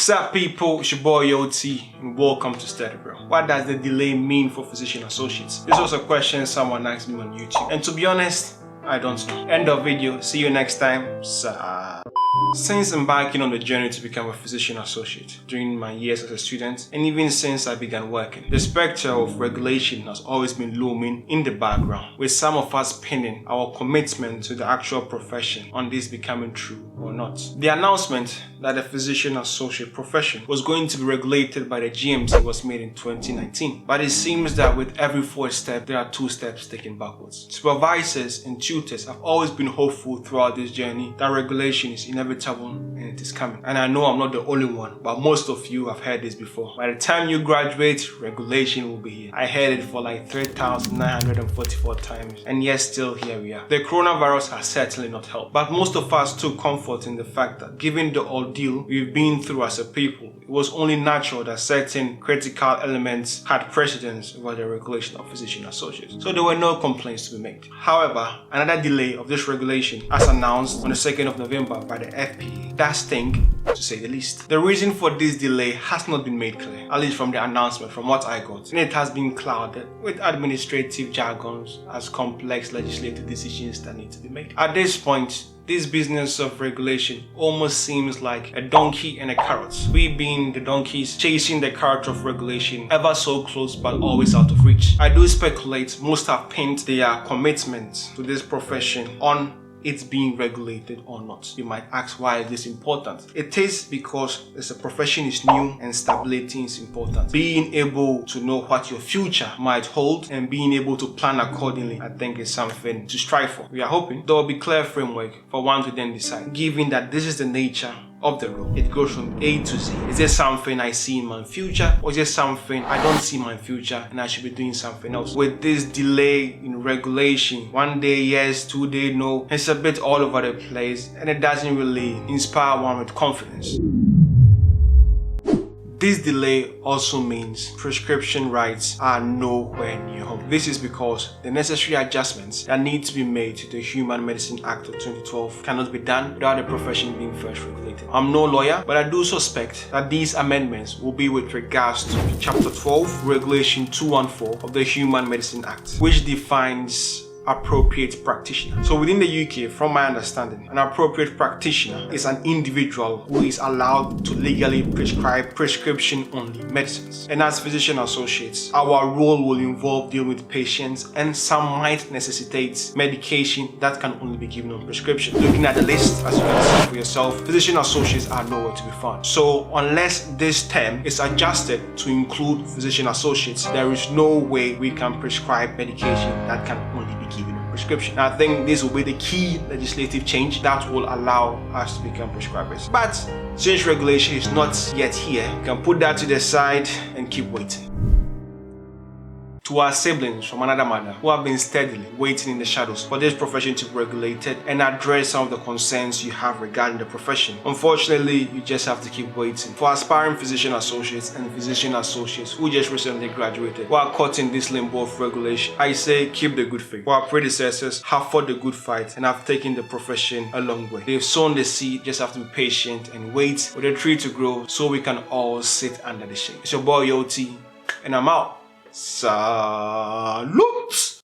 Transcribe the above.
What's up, people? It's your boy OT and welcome to Steady Bro. What does the delay mean for physician associates? This was a question someone asked me on YouTube, and to be honest, I don't know. End of video. See you next time. Since embarking on the journey to become a physician associate during my years as a student, and even since I began working, the spectre of regulation has always been looming in the background, with some of us pinning our commitment to the actual profession on this becoming true or not. The announcement that the physician associate profession was going to be regulated by the GMC was made in 2019, but it seems that with every forward step, there are 2 steps taken backwards. Supervisors and tutors have always been hopeful throughout this journey that regulation is inevitable and it is coming. And I know I'm not the only one, but most of you have heard this before. By the time you graduate, regulation will be here. I heard it for like 3,944 times, and yet still here we are. The coronavirus has certainly not helped, but most of us took comfort in the fact that given the ordeal we've been through as a people, it was only natural that certain critical elements had precedence over the regulation of physician associates. So there were no complaints to be made. However, another delay of this regulation, as announced on the 2nd of November by the FPA, does stink, to say the least. The reason for this delay has not been made clear, at least from the announcement, from what I got, and it has been clouded with administrative jargons as complex legislative decisions that need to be made. At this point, this business of regulation almost seems like a donkey and a carrot. We being the donkeys chasing the carrot of regulation, ever so close but always out of reach. I do speculate most have pinned their commitment to this profession on it's being regulated or not. You might ask, why is this important? It is because as a profession is new and stability is important. Being able to know what your future might hold and being able to plan accordingly, I think is something to strive for. We are hoping there will be clear framework for one to then decide, given that this is the nature of the role. It goes from A to Z. Is there something I see in my future, or is there something I don't see in my future and I should be doing something else? With this delay in regulation, 1 day yes, 2 day no, it's a bit all over the place and it doesn't really inspire one with confidence. This delay also means prescription rights are nowhere near home. This is because the necessary adjustments that need to be made to the Human Medicine Act of 2012 cannot be done without the profession being first regulated. I'm no lawyer, but I do suspect that these amendments will be with regards to Chapter 12, Regulation 214 of the Human Medicine Act, which defines appropriate practitioner. So within the UK, from my understanding, an appropriate practitioner is an individual who is allowed to legally prescribe prescription-only medicines. And as physician associates, our role will involve dealing with patients, and some might necessitate medication that can only be given on prescription. Looking at the list, as you can see for yourself, physician associates are nowhere to be found. So unless this term is adjusted to include physician associates, there is no way we can prescribe medication that can only be given a prescription. I think this will be the key legislative change that will allow us to become prescribers. But since regulation is not yet here, we can put that to the side and keep waiting. To our siblings from another mother who have been steadily waiting in the shadows for this profession to be regulated and address some of the concerns you have regarding the profession, unfortunately, you just have to keep waiting. For aspiring physician associates and physician associates who just recently graduated, who are caught in this limbo of regulation, I say keep the good faith. For our predecessors have fought the good fight and have taken the profession a long way. They've sown the seed, just have to be patient and wait for the tree to grow so we can all sit under the shade. It's your boy OT and I'm out. Salute!